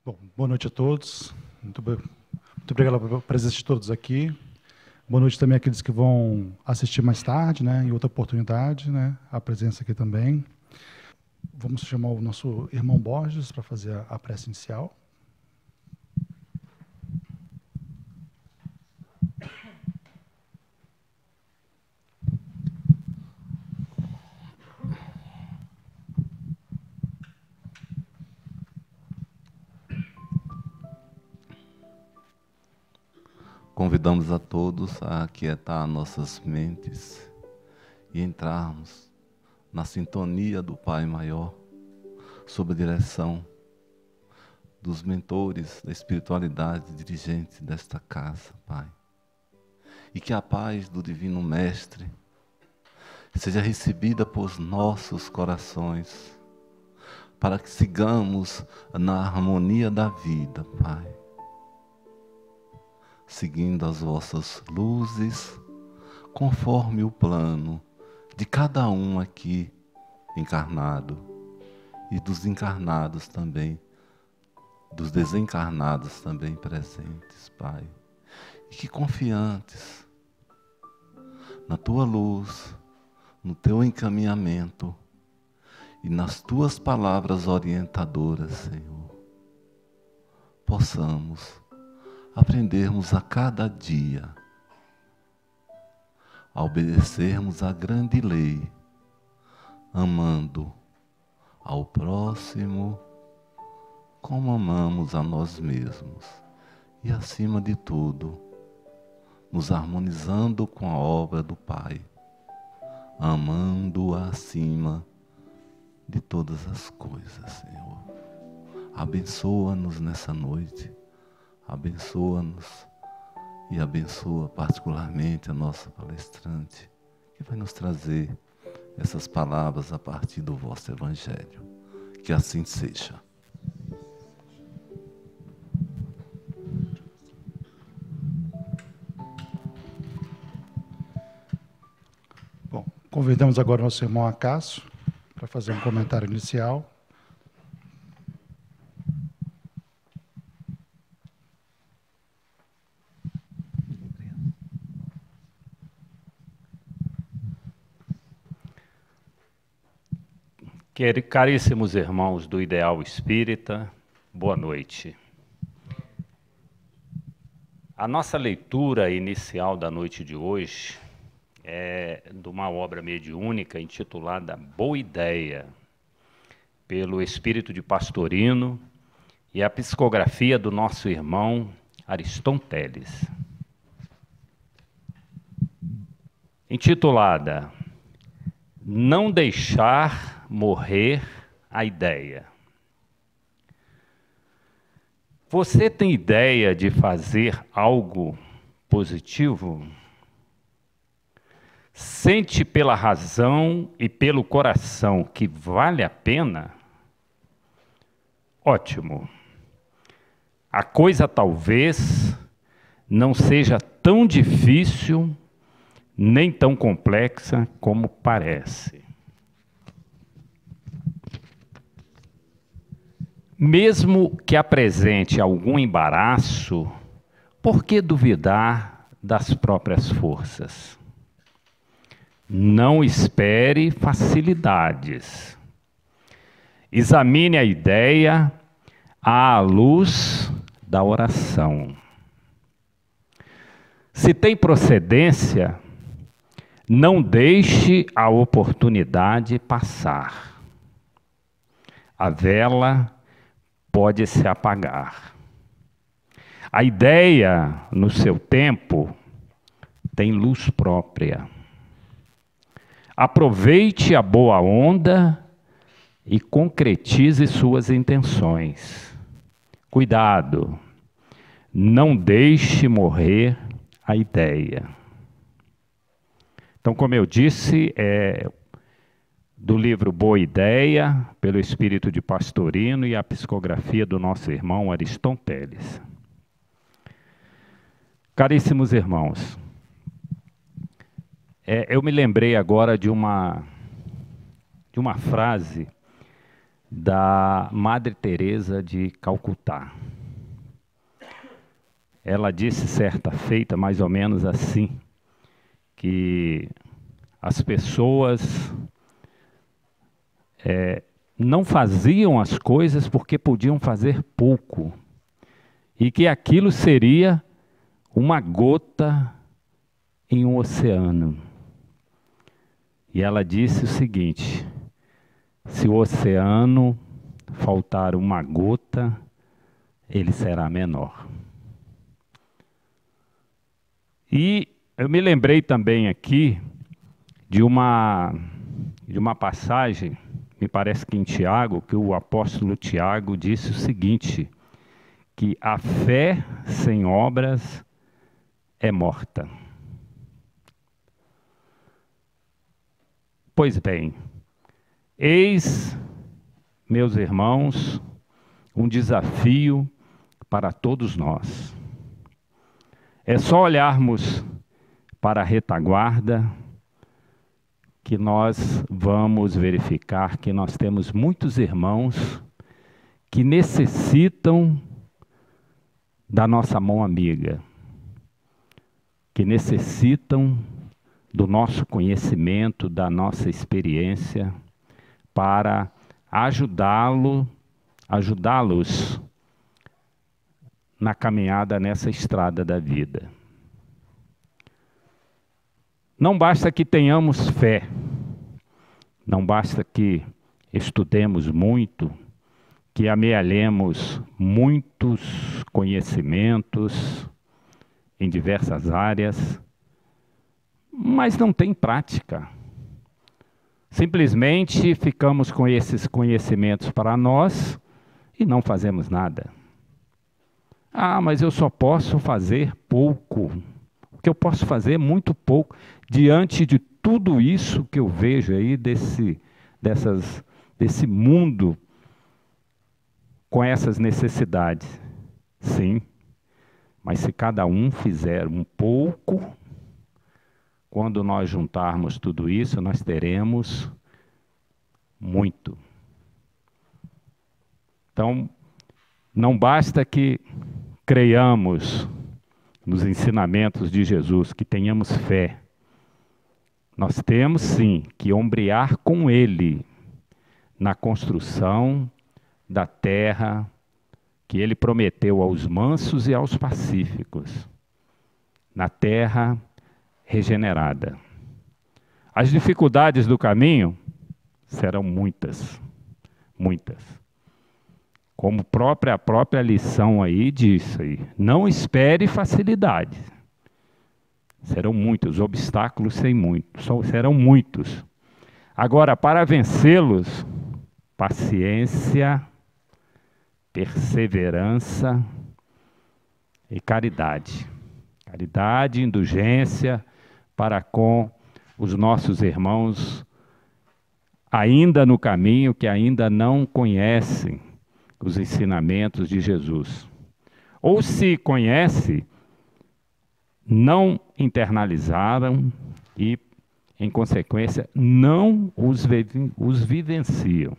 Bom, boa noite a todos. Muito obrigado pela presença de todos aqui. Boa noite também àqueles que vão assistir mais tarde, né, em outra oportunidade, né, a presença aqui também. Vamos chamar o nosso irmão Borges para fazer a prece inicial. Convidamos a todos a aquietar nossas mentes e entrarmos na sintonia do Pai Maior, sob a direção dos mentores da espiritualidade dirigente desta casa, Pai. E que a paz do Divino Mestre seja recebida por nossos corações, para que sigamos na harmonia da vida, Pai. Seguindo as vossas luzes, conforme o plano de cada um aqui encarnado e dos encarnados também, dos desencarnados também presentes, Pai. E que confiantes na Tua luz, no Teu encaminhamento e nas Tuas palavras orientadoras, Senhor, possamos aprendermos a cada dia a obedecermos à grande lei, amando ao próximo como amamos a nós mesmos e, acima de tudo, nos harmonizando com a obra do Pai, amando-a acima de todas as coisas, Senhor. Abençoa-nos nessa noite. Abençoa-nos e abençoa particularmente a nossa palestrante, que vai nos trazer essas palavras a partir do vosso Evangelho. Que assim seja. Bom, convidamos agora o nosso irmão Acácio para fazer um comentário inicial. Caríssimos irmãos do Ideal Espírita, boa noite. A nossa leitura inicial da noite de hoje é de uma obra mediúnica intitulada Boa Ideia, pelo Espírito de Pastorino, e a psicografia do nosso irmão Ariston Teles. Intitulada Não Deixar Morrer a Ideia. Você tem ideia de fazer algo positivo? Sente pela razão e pelo coração que vale a pena? Ótimo. A coisa talvez não seja tão difícil nem tão complexa como parece. Mesmo que apresente algum embaraço, por que duvidar das próprias forças? Não espere facilidades. Examine a ideia à luz da oração. Se tem procedência, não deixe a oportunidade passar. A vela pode se apagar. A ideia, no seu tempo, tem luz própria. Aproveite a boa onda e concretize suas intenções. Cuidado, não deixe morrer a ideia. Então, como eu disse, do livro Boa Ideia, pelo Espírito de Pastorino, e a psicografia do nosso irmão Ariston Teles. Caríssimos irmãos, eu me lembrei agora de uma frase da Madre Teresa de Calcutá. Ela disse certa feita, mais ou menos assim, que as pessoas não faziam as coisas porque podiam fazer pouco, e que aquilo seria uma gota em um oceano. E ela disse o seguinte: se o oceano faltar uma gota, ele será menor. E eu me lembrei também aqui de uma passagem, me parece que em Tiago, que o apóstolo Tiago disse o seguinte, que a fé sem obras é morta. Pois bem, eis, meus irmãos, um desafio para todos nós. É só olharmos para a retaguarda que nós vamos verificar que nós temos muitos irmãos que necessitam da nossa mão amiga, que necessitam do nosso conhecimento, da nossa experiência, para ajudá-los na caminhada nessa estrada da vida. Não basta que tenhamos fé, não basta que estudemos muito, que amealhemos muitos conhecimentos em diversas áreas, mas não tem prática. Simplesmente ficamos com esses conhecimentos para nós e não fazemos nada. Ah, mas eu só posso fazer pouco. O que eu posso fazer é muito pouco diante de tudo isso que eu vejo aí desse mundo com essas necessidades. Sim, mas se cada um fizer um pouco, quando nós juntarmos tudo isso, nós teremos muito. Então, não basta que creiamos nos ensinamentos de Jesus, que tenhamos fé. Nós temos, sim, que ombrear com Ele na construção da terra que Ele prometeu aos mansos e aos pacíficos, na terra regenerada. As dificuldades do caminho serão muitas, muitas. Como a própria lição aí diz aí, não espere facilidade. Serão muitos, obstáculos serão muitos. Agora, para vencê-los, paciência, perseverança e caridade. Caridade, indulgência para com os nossos irmãos ainda no caminho, que ainda não conhecem os ensinamentos de Jesus. Ou se conhece, não internalizaram e, em consequência, não os vivenciam.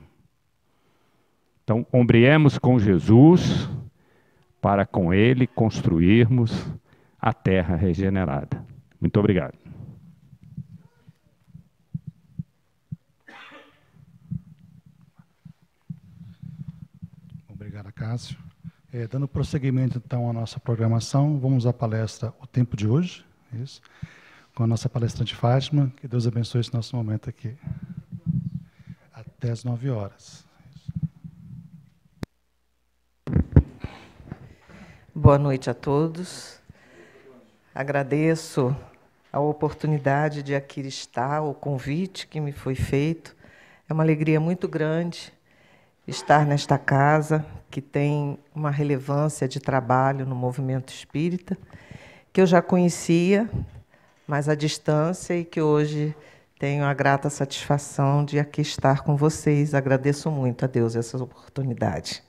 Então, ombreemos com Jesus para com Ele construirmos a terra regenerada. Muito obrigado. Obrigado, Cássio. Dando prosseguimento, então, à nossa programação, vamos à palestra O Tempo de Hoje, isso, com a nossa palestrante Fátima. Que Deus abençoe esse nosso momento aqui. Até às 9 horas. Boa noite a todos. Agradeço a oportunidade de aqui estar, o convite que me foi feito. É uma alegria muito grande estar nesta casa, que tem uma relevância de trabalho no movimento espírita, que eu já conhecia, mas à distância, e que hoje tenho a grata satisfação de aqui estar com vocês. Agradeço muito a Deus essa oportunidade.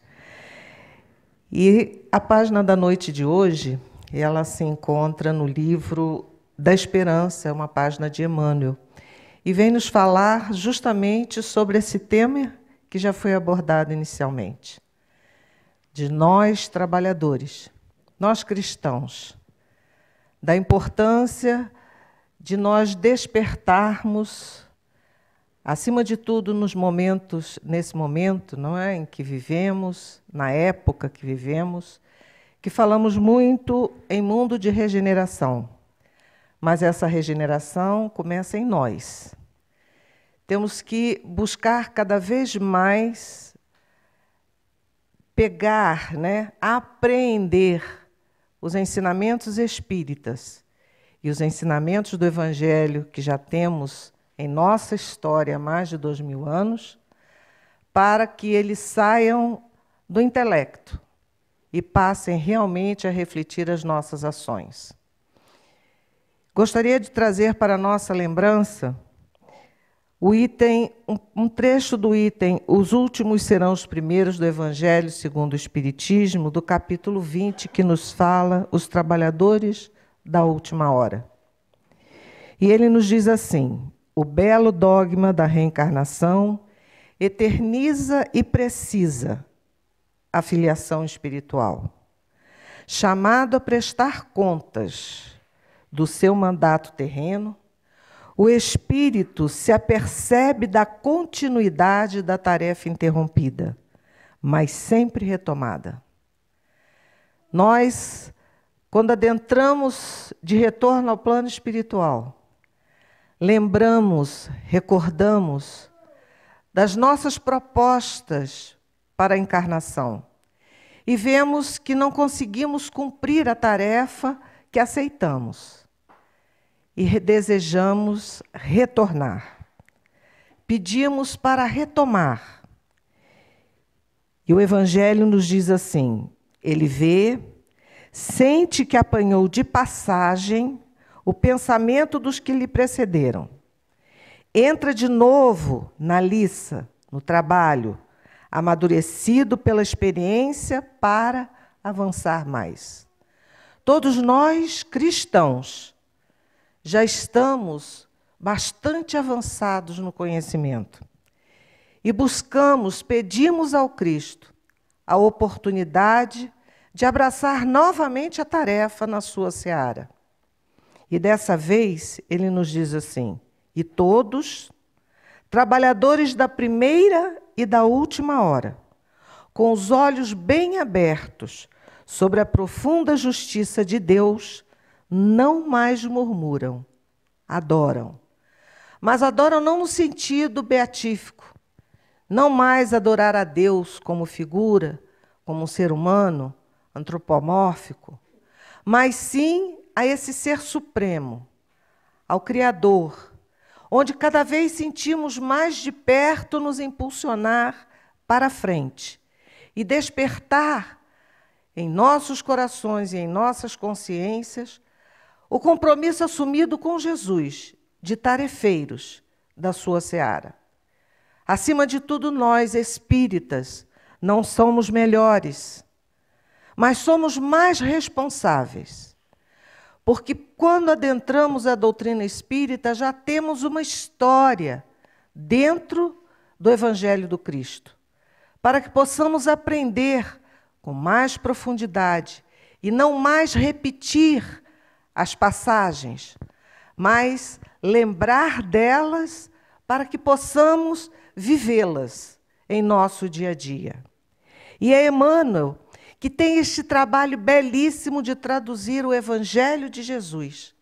E a página da noite de hoje, ela se encontra no livro da Esperança, é uma página de Emmanuel, e vem nos falar justamente sobre esse tema que que já foi abordado inicialmente, de nós trabalhadores, nós cristãos, da importância de nós despertarmos, acima de tudo nesse momento, não é, em que vivemos, na época que vivemos, que falamos muito em mundo de regeneração, mas essa regeneração começa em nós. Temos que buscar cada vez mais pegar, né, apreender os ensinamentos espíritas e os ensinamentos do Evangelho que já temos em nossa história há mais de 2000 anos, para que eles saiam do intelecto e passem realmente a refletir as nossas ações. Gostaria de trazer para a nossa lembrança um trecho do item Os últimos serão os primeiros do Evangelho segundo o Espiritismo, do capítulo 20, que nos fala os trabalhadores da última hora. E ele nos diz assim: o belo dogma da reencarnação eterniza e precisa a filiação espiritual. Chamado a prestar contas do seu mandato terreno, o espírito se apercebe da continuidade da tarefa interrompida, mas sempre retomada. Nós, quando adentramos de retorno ao plano espiritual, lembramos, recordamos das nossas propostas para a encarnação e vemos que não conseguimos cumprir a tarefa que aceitamos e desejamos retornar. Pedimos para retomar. E o Evangelho nos diz assim: ele vê, sente que apanhou de passagem o pensamento dos que lhe precederam. Entra de novo na liça, no trabalho, amadurecido pela experiência para avançar mais. Todos nós, cristãos, já estamos bastante avançados no conhecimento e pedimos ao Cristo a oportunidade de abraçar novamente a tarefa na sua seara. E dessa vez ele nos diz assim: e todos, trabalhadores da primeira e da última hora, com os olhos bem abertos sobre a profunda justiça de Deus, não mais murmuram, adoram. Mas adoram não no sentido beatífico, não mais adorar a Deus como figura, como um ser humano, antropomórfico, mas sim a esse ser supremo, ao Criador, onde cada vez sentimos mais de perto nos impulsionar para a frente e despertar em nossos corações e em nossas consciências o compromisso assumido com Jesus de tarefeiros da sua seara. Acima de tudo, nós, espíritas, não somos melhores, mas somos mais responsáveis. Porque quando adentramos a doutrina espírita, já temos uma história dentro do Evangelho do Cristo, para que possamos aprender com mais profundidade e não mais repetir as passagens, mas lembrar delas para que possamos vivê-las em nosso dia a dia. E é Emmanuel que tem este trabalho belíssimo de traduzir o Evangelho de Jesus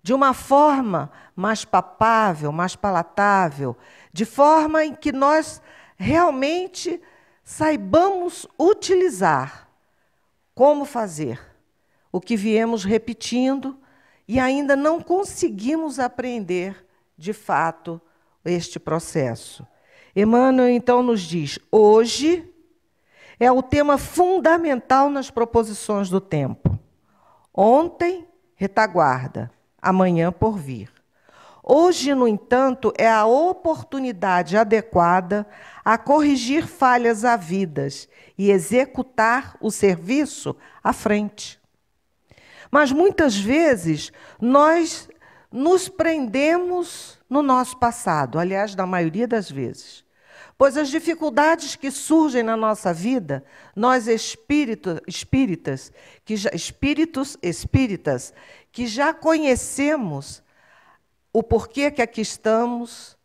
de uma forma mais papável, mais palatável, de forma em que nós realmente saibamos utilizar, como fazer o que viemos repetindo e ainda não conseguimos aprender, de fato, este processo. Emmanuel, então, nos diz: hoje é o tema fundamental nas proposições do tempo. Ontem, retaguarda, amanhã por vir. Hoje, no entanto, é a oportunidade adequada a corrigir falhas havidas e executar o serviço à frente. Mas, muitas vezes, nós nos prendemos no nosso passado, aliás, na maioria das vezes, Pois as dificuldades que surgem na nossa vida, nós espíritas, que já conhecemos o porquê que aqui estamos,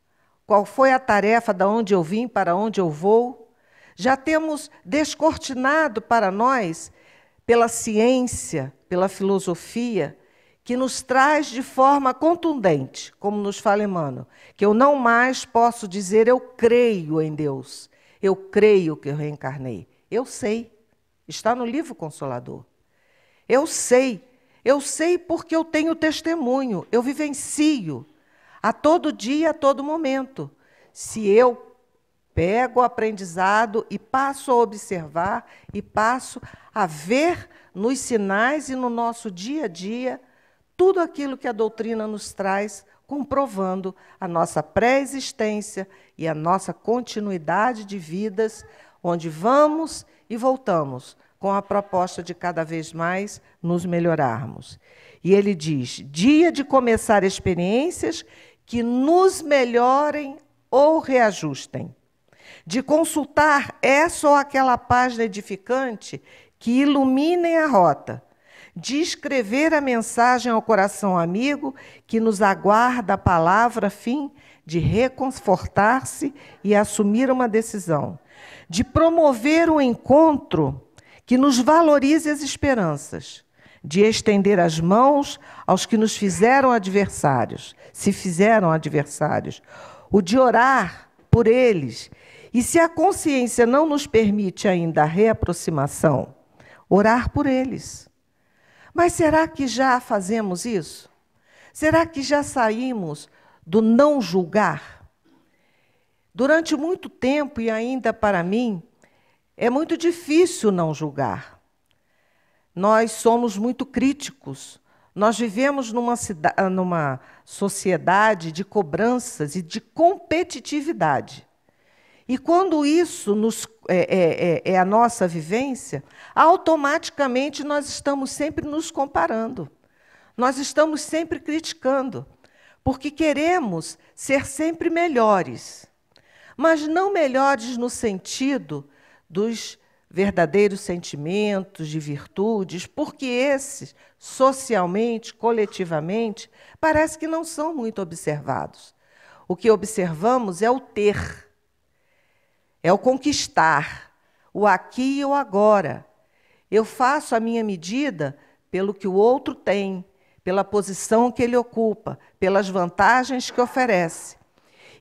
qual foi a tarefa, de onde eu vim, para onde eu vou, já temos descortinado para nós, pela ciência, pela filosofia, que nos traz de forma contundente, como nos fala Emmanuel, que eu não mais posso dizer eu creio em Deus, eu creio que eu reencarnei. Eu sei, está no livro Consolador. Eu sei porque eu tenho testemunho, eu vivencio a todo dia, a todo momento. Se eu pego o aprendizado e passo a observar e passo a ver nos sinais e no nosso dia a dia tudo aquilo que a doutrina nos traz, comprovando a nossa pré-existência e a nossa continuidade de vidas, onde vamos e voltamos, com a proposta de cada vez mais nos melhorarmos. E ele diz, dia de começar experiências que nos melhorem ou reajustem, de consultar essa ou aquela página edificante que iluminem a rota, de escrever a mensagem ao coração amigo que nos aguarda a palavra a fim de reconfortar-se e assumir uma decisão, de promover um encontro que nos valorize as esperanças, de estender as mãos aos que nos fizeram adversários, se fizeram adversários, o de orar por eles, e se a consciência não nos permite ainda a reaproximação, orar por eles. Mas será que já fazemos isso? Será que já saímos do não julgar? Durante muito tempo, e ainda para mim, é muito difícil não julgar. Nós somos muito críticos. Nós vivemos numa sociedade de cobranças e de competitividade. E quando isso é a nossa vivência, automaticamente nós estamos sempre nos comparando. Nós estamos sempre criticando, porque queremos ser sempre melhores. Mas não melhores no sentido dos verdadeiros sentimentos, de virtudes, porque esses, socialmente, coletivamente, parece que não são muito observados. O que observamos é o ter, é o conquistar, o aqui e o agora. Eu faço a minha medida pelo que o outro tem, pela posição que ele ocupa, pelas vantagens que oferece.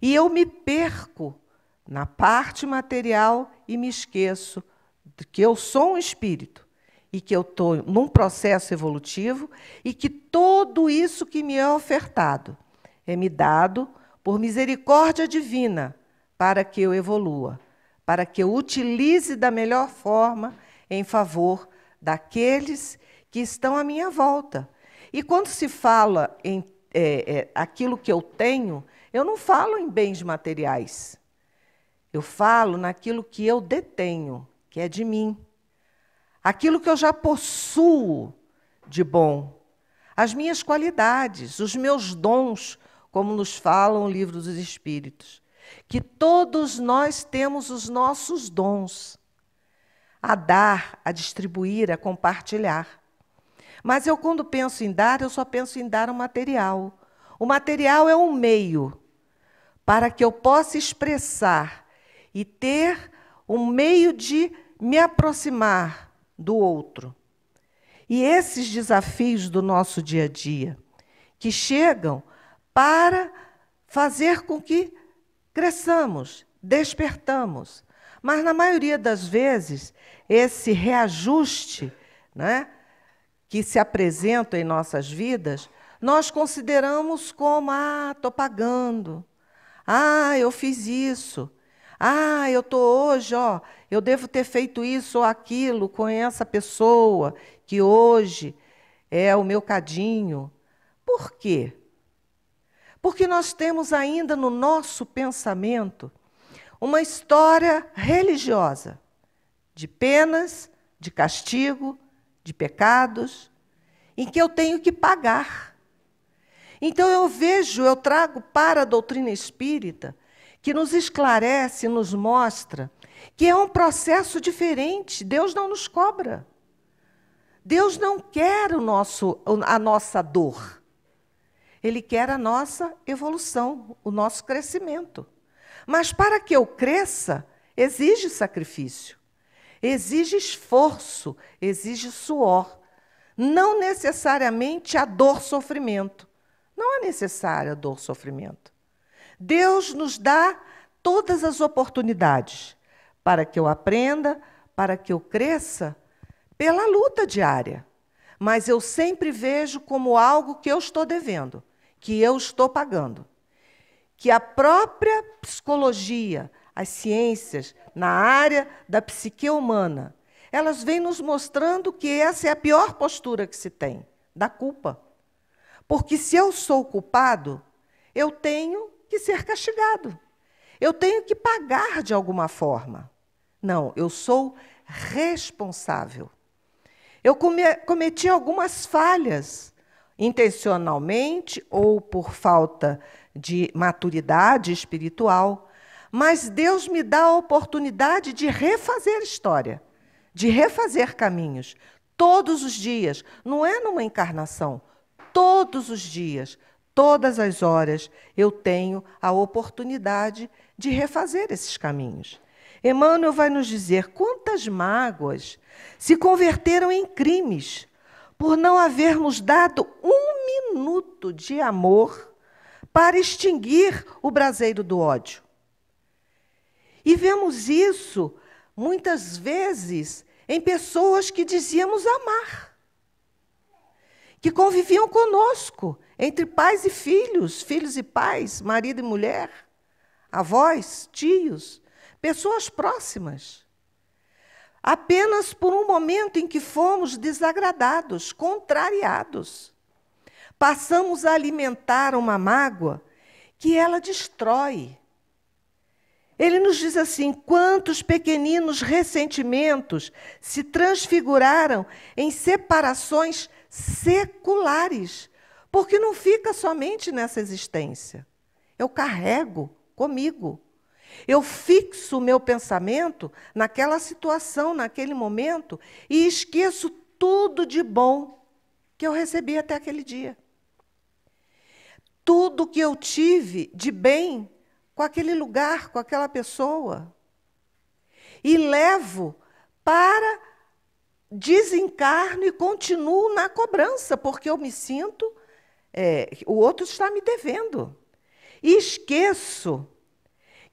E eu me perco na parte material e me esqueço de que eu sou um espírito e que eu estou num processo evolutivo e que tudo isso que me é ofertado é me dado por misericórdia divina para que eu evolua, para que eu utilize da melhor forma em favor daqueles que estão à minha volta. E quando se fala em aquilo que eu tenho, eu não falo em bens materiais. Eu falo naquilo que eu detenho, que é de mim. Aquilo que eu já possuo de bom. As minhas qualidades, os meus dons, como nos falam o Livro dos Espíritos. Que todos nós temos os nossos dons a dar, a distribuir, a compartilhar. Mas eu, quando penso em dar, eu só penso em dar o material. O material é um meio para que eu possa expressar e ter um meio de me aproximar do outro. E esses desafios do nosso dia a dia, que chegam para fazer com que cresçamos, despertamos. Mas, na maioria das vezes, esse reajuste, né, que se apresenta em nossas vidas, nós consideramos como, estou pagando, eu fiz isso, eu estou hoje, eu devo ter feito isso ou aquilo com essa pessoa, que hoje é o meu cadinho. Por quê? Porque nós temos ainda no nosso pensamento uma história religiosa de penas, de castigo, de pecados, em que eu tenho que pagar. Então eu trago para a doutrina espírita que nos esclarece, nos mostra que é um processo diferente. Deus não nos cobra. Deus não quer a nossa dor. Ele quer a nossa evolução, o nosso crescimento. Mas para que eu cresça, exige sacrifício, exige esforço, exige suor. Não necessariamente a dor, sofrimento. Não é necessária a dor, sofrimento. Deus nos dá todas as oportunidades para que eu aprenda, para que eu cresça, pela luta diária. Mas eu sempre vejo como algo que eu estou devendo, que eu estou pagando. Que a própria psicologia, as ciências, na área da psique humana, elas vêm nos mostrando que essa é a pior postura que se tem, da culpa. Porque se eu sou culpado, eu tenho que ser castigado. Eu tenho que pagar de alguma forma. Não, eu sou responsável. Eu cometi algumas falhas, intencionalmente ou por falta de maturidade espiritual, mas Deus me dá a oportunidade de refazer história, de refazer caminhos, todos os dias. Não é numa encarnação, todos os dias, todas as horas, eu tenho a oportunidade de refazer esses caminhos. Emmanuel vai nos dizer quantas mágoas se converteram em crimes por não havermos dado 1 minuto de amor para extinguir o braseiro do ódio. E vemos isso, muitas vezes, em pessoas que dizíamos amar, que conviviam conosco, entre pais e filhos, filhos e pais, marido e mulher, avós, tios, pessoas próximas. Apenas por um momento em que fomos desagradados, contrariados. Passamos a alimentar uma mágoa que ela destrói. Ele nos diz assim, quantos pequeninos ressentimentos se transfiguraram em separações seculares, porque não fica somente nessa existência. Eu carrego comigo. Eu fixo o meu pensamento naquela situação, naquele momento, e esqueço tudo de bom que eu recebi até aquele dia. Tudo que eu tive de bem com aquele lugar, com aquela pessoa. E levo para desencarno e continuo na cobrança, porque eu me sinto, o outro está me devendo. E esqueço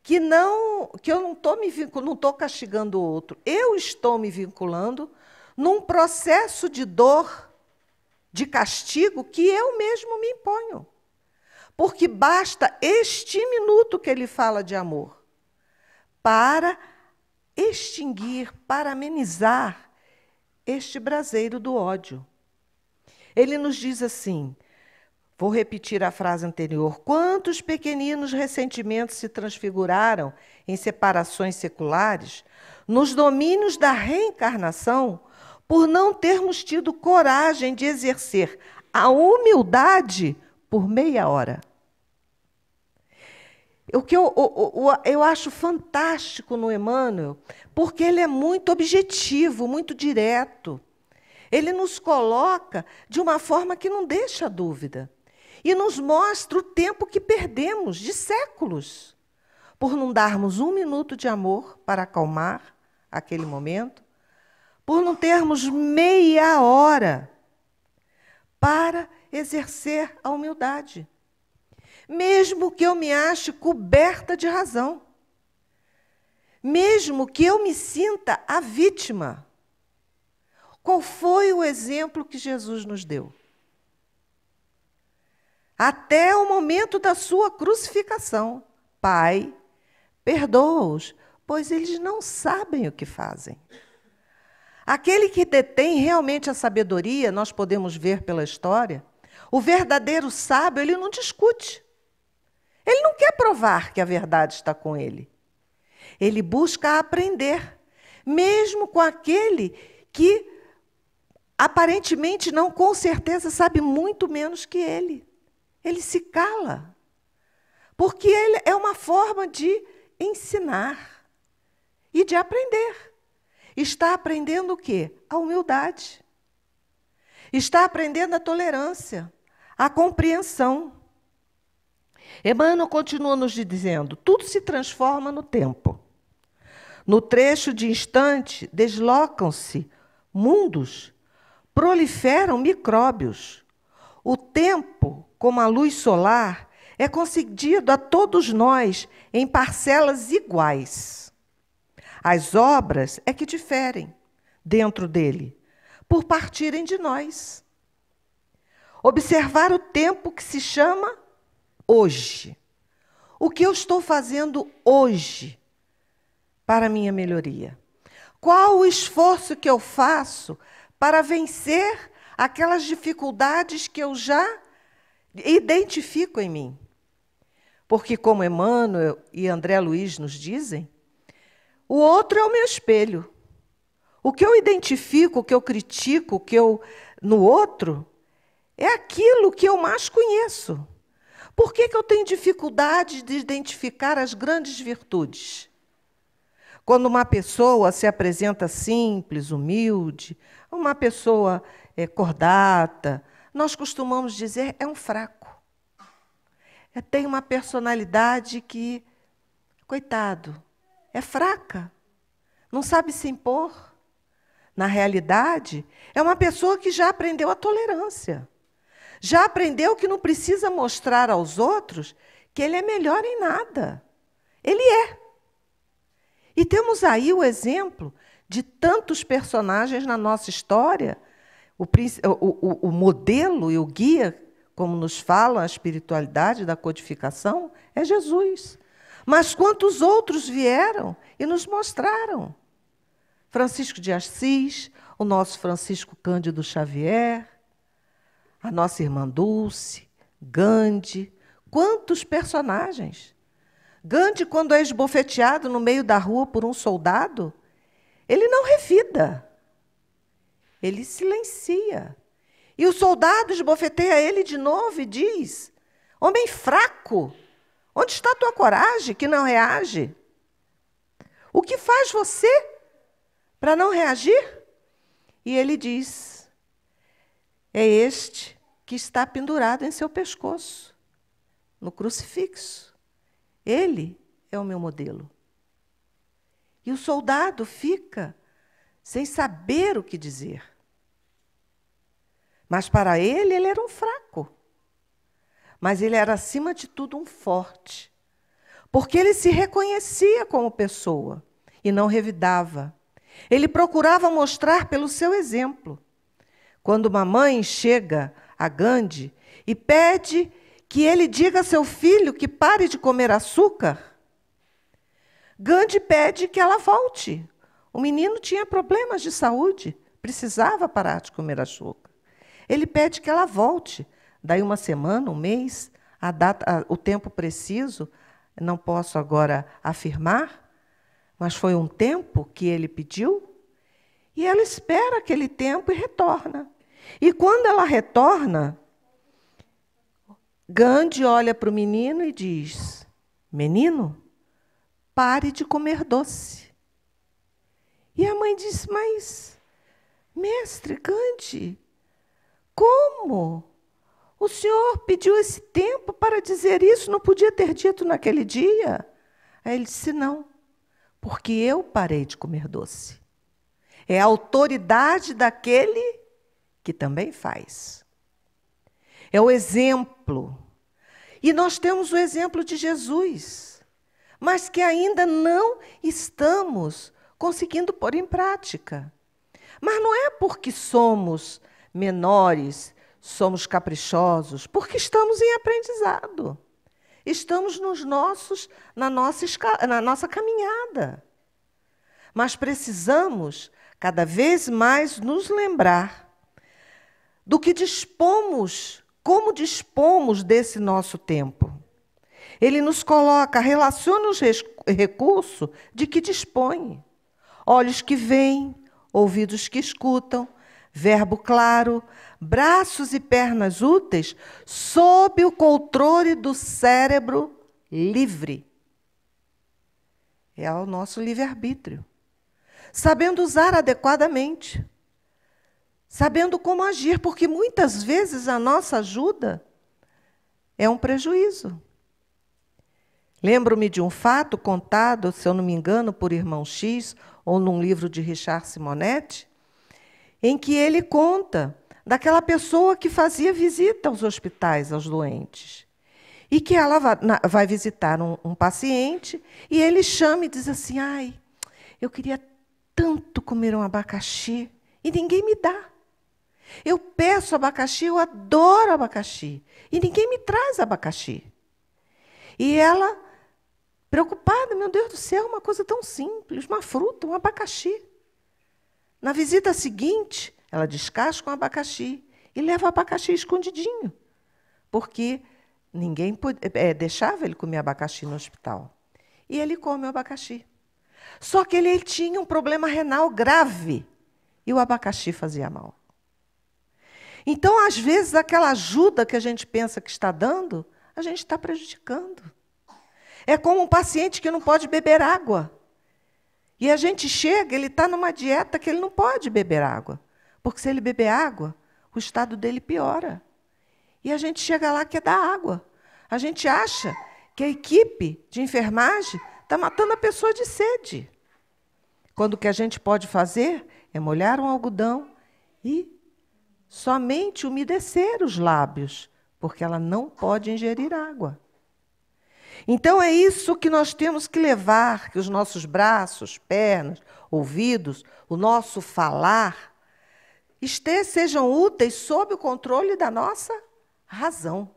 que eu não estou castigando o outro, eu estou me vinculando num processo de dor, de castigo, que eu mesmo me imponho. Porque basta este minuto que ele fala de amor para extinguir, para amenizar este braseiro do ódio. Ele nos diz assim, vou repetir a frase anterior, quantos pequeninos ressentimentos se transfiguraram em separações seculares, nos domínios da reencarnação, por não termos tido coragem de exercer a humildade por meia hora. O que eu acho fantástico no Emmanuel, porque ele é muito objetivo, muito direto. Ele nos coloca de uma forma que não deixa dúvida. E nos mostra o tempo que perdemos, de séculos, por não darmos 1 minuto de amor para acalmar aquele momento, por não termos meia hora para exercer a humildade. Mesmo que eu me ache coberta de razão, mesmo que eu me sinta a vítima. Qual foi o exemplo que Jesus nos deu? Até o momento da sua crucificação. Pai, perdoa-os, pois eles não sabem o que fazem. Aquele que detém realmente a sabedoria, nós podemos ver pela história, o verdadeiro sábio, ele não discute. Ele não quer provar que a verdade está com ele. Ele busca aprender, mesmo com aquele que aparentemente não, com certeza, sabe muito menos que ele. Ele se cala, Porque ele é uma forma de ensinar e de aprender. Está aprendendo o quê? A humildade. Está aprendendo a tolerância, a compreensão. Emmanuel continua nos dizendo, tudo se transforma no tempo. No trecho de instante, deslocam-se mundos, proliferam micróbios. O tempo, como a luz solar, é concedido a todos nós em parcelas iguais. As obras é que diferem dentro dele, por partirem de nós. Observar o tempo que se chama hoje. O que eu estou fazendo hoje para a minha melhoria? Qual o esforço que eu faço para vencer aquelas dificuldades que eu já identifico em mim? Porque, como Emmanuel e André Luiz nos dizem, o outro é o meu espelho. O que eu identifico, o que eu critico, o que eu no outro, é aquilo que eu mais conheço. Por que eu tenho dificuldade de identificar as grandes virtudes? Quando uma pessoa se apresenta simples, humilde, uma pessoa cordata, nós costumamos dizer é um fraco. Tem uma personalidade que, coitado, é fraca, não sabe se impor. Na realidade, é uma pessoa que já aprendeu a tolerância. Já aprendeu que não precisa mostrar aos outros que ele é melhor em nada. Ele é. E temos aí o exemplo de tantos personagens na nossa história, o modelo e o guia, como nos fala a espiritualidade da codificação, é Jesus. Mas quantos outros vieram e nos mostraram? Francisco de Assis, o nosso Francisco Cândido Xavier, a nossa irmã Dulce, Gandhi, quantos personagens! Gandhi, quando é esbofeteado no meio da rua por um soldado, ele não revida, ele silencia. E o soldado esbofeteia ele de novo e diz, homem fraco, onde está a tua coragem que não reage? O que faz você para não reagir? E ele diz, é este que está pendurado em seu pescoço, no crucifixo. Ele é o meu modelo. E o soldado fica sem saber o que dizer. Mas para ele era um fraco. Mas ele era, acima de tudo, um forte. Porque ele se reconhecia como pessoa e não revidava. Ele procurava mostrar pelo seu exemplo. Quando uma mãe chega a Gandhi e pede que ele diga a seu filho que pare de comer açúcar, Gandhi pede que ela volte. O menino tinha problemas de saúde, precisava parar de comer açúcar. Ele pede que ela volte. Daí uma semana, um mês, o tempo preciso, não posso agora afirmar, mas foi um tempo que ele pediu, e ela espera aquele tempo e retorna. E quando ela retorna, Gandhi olha para o menino e diz, menino, pare de comer doce. E a mãe diz, mas, mestre Gandhi, como? O senhor pediu esse tempo para dizer isso, não podia ter dito naquele dia? Aí ele disse, não, porque eu parei de comer doce. É a autoridade daquele que também faz. É o exemplo. E nós temos o exemplo de Jesus, mas que ainda não estamos conseguindo pôr em prática. Mas não é porque somos menores, somos caprichosos, porque estamos em aprendizado. Estamos na nossa caminhada. Mas precisamos cada vez mais nos lembrar do que dispomos, como dispomos desse nosso tempo. Ele nos coloca, relaciona os recursos de que dispõe. Olhos que veem, ouvidos que escutam, verbo claro, braços e pernas úteis, sob o controle do cérebro livre. É ao nosso livre-arbítrio. Sabendo usar adequadamente. Sabendo como agir, porque muitas vezes a nossa ajuda é um prejuízo. Lembro-me de um fato contado, se eu não me engano, por Irmão X, ou num livro de Richard Simonetti, em que ele conta daquela pessoa que fazia visita aos hospitais, aos doentes. E que ela vai visitar um paciente, e ele chama e diz assim, ai, eu queria tanto comer um abacaxi, e ninguém me dá. Eu peço abacaxi, eu adoro abacaxi, e ninguém me traz abacaxi. E ela, preocupada, meu Deus do céu, uma coisa tão simples, uma fruta, um abacaxi. Na visita seguinte, ela descasca um abacaxi e leva o abacaxi escondidinho, porque ninguém deixava ele comer abacaxi no hospital. E ele come o abacaxi. Só que ele tinha um problema renal grave e o abacaxi fazia mal. Então, às vezes, aquela ajuda que a gente pensa que está dando, a gente está prejudicando. É como um paciente que não pode beber água. E a gente chega, ele está numa dieta que ele não pode beber água. Porque se ele beber água, o estado dele piora. E a gente chega lá e quer dar água. A gente acha que a equipe de enfermagem está matando a pessoa de sede. Quando o que a gente pode fazer é molhar um algodão e somente umedecer os lábios, porque ela não pode ingerir água. Então, é isso que nós temos que levar, que os nossos braços, pernas, ouvidos, o nosso falar, sejam úteis sob o controle da nossa razão.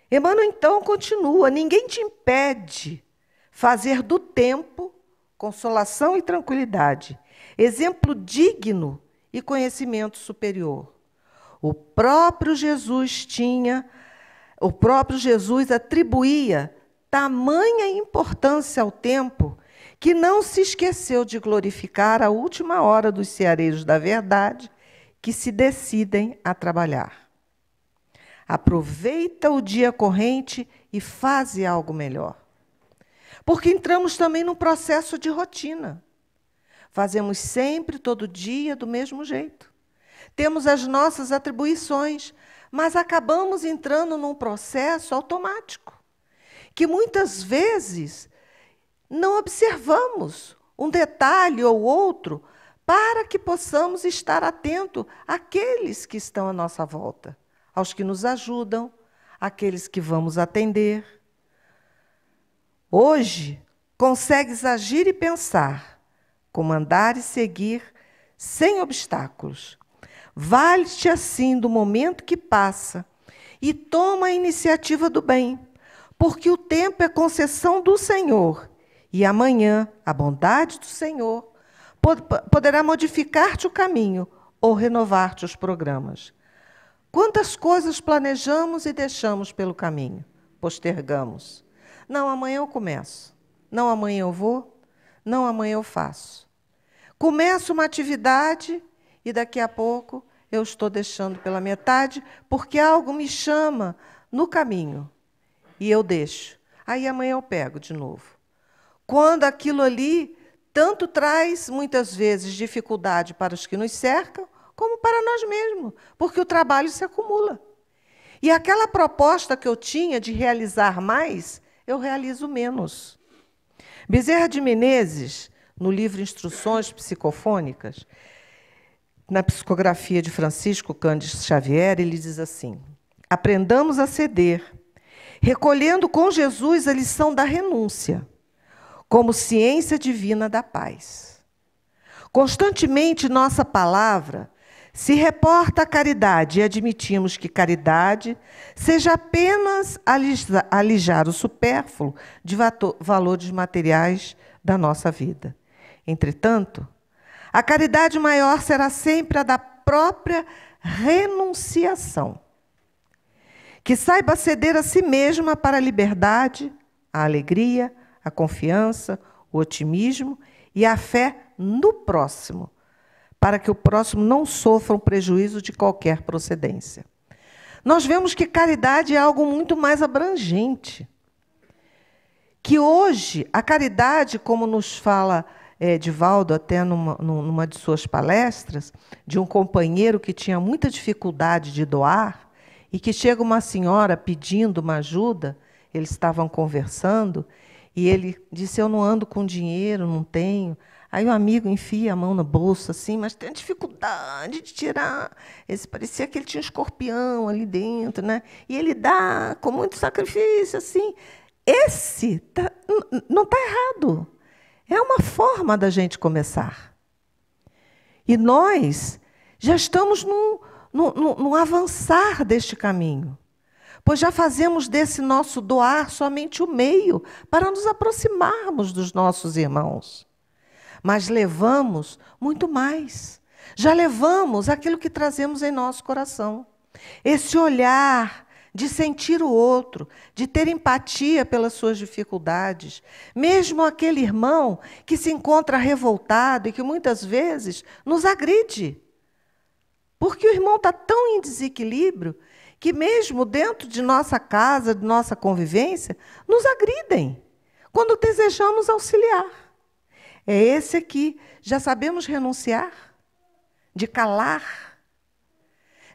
Emmanuel, então, continua, ninguém te impede fazer do tempo consolação e tranquilidade, exemplo digno e conhecimento superior. O próprio Jesus atribuía tamanha importância ao tempo que não se esqueceu de glorificar a última hora dos ceareiros da verdade que se decidem a trabalhar. Aproveita o dia corrente e faze algo melhor. Porque entramos também num processo de rotina. Fazemos sempre, todo dia, do mesmo jeito. Temos as nossas atribuições, mas acabamos entrando num processo automático, que muitas vezes não observamos um detalhe ou outro para que possamos estar atentos àqueles que estão à nossa volta, aos que nos ajudam, àqueles que vamos atender. Hoje, consegues agir e pensar, comandar e seguir sem obstáculos. Vale-te assim do momento que passa e toma a iniciativa do bem, porque o tempo é concessão do Senhor e amanhã a bondade do Senhor poderá modificar-te o caminho ou renovar-te os programas. Quantas coisas planejamos e deixamos pelo caminho, postergamos. Não, amanhã eu começo. Não, amanhã eu vou. Não, amanhã eu faço. Começo uma atividade e daqui a pouco eu estou deixando pela metade porque algo me chama no caminho e eu deixo. Aí amanhã eu pego de novo. Quando aquilo ali tanto traz, muitas vezes, dificuldade para os que nos cercam, como para nós mesmos, porque o trabalho se acumula. E aquela proposta que eu tinha de realizar mais, eu realizo menos. Bezerra de Menezes, no livro Instruções Psicofônicas, na psicografia de Francisco Cândido Xavier, ele diz assim: aprendamos a ceder, recolhendo com Jesus a lição da renúncia, como ciência divina da paz. Constantemente nossa palavra se reporta à caridade e admitimos que caridade seja apenas alijar o supérfluo de valores materiais da nossa vida. Entretanto, a caridade maior será sempre a da própria renunciação, que saiba ceder a si mesma para a liberdade, a alegria, a confiança, o otimismo e a fé no próximo, para que o próximo não sofra um prejuízo de qualquer procedência. nós vemos que caridade é algo muito mais abrangente. Que hoje, a caridade, como nos fala Divaldo, até numa de suas palestras, de um companheiro que tinha muita dificuldade de doar, e que chega uma senhora pedindo uma ajuda, eles estavam conversando, e ele disse, eu não ando com dinheiro, não tenho. Aí o amigo enfia a mão na bolsa, assim, mas tem dificuldade de tirar. Parecia que ele tinha um escorpião ali dentro, né? E ele dá com muito sacrifício, assim. Esse não está errado. É uma forma da gente começar. E nós já estamos no avançar deste caminho, pois já fazemos desse nosso doar somente o meio para nos aproximarmos dos nossos irmãos. Mas levamos muito mais. Já levamos aquilo que trazemos em nosso coração. Esse olhar de sentir o outro, de ter empatia pelas suas dificuldades. Mesmo aquele irmão que se encontra revoltado e que muitas vezes nos agride. Porque o irmão está tão em desequilíbrio que mesmo dentro de nossa casa, de nossa convivência, nos agridem quando desejamos auxiliar. É esse aqui, já sabemos renunciar, de calar,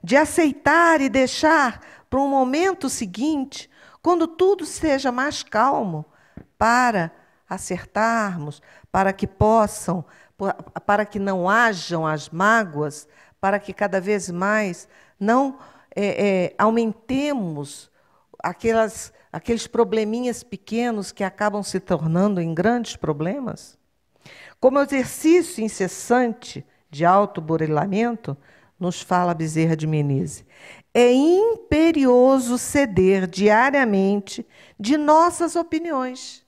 de aceitar e deixar para um momento seguinte, quando tudo seja mais calmo, para acertarmos, para que não hajam as mágoas, para que cada vez mais não aumentemos aqueles probleminhas pequenos que acabam se tornando em grandes problemas. Como exercício incessante de autoburilamento, nos fala Bezerra de Menezes, é imperioso ceder diariamente de nossas opiniões,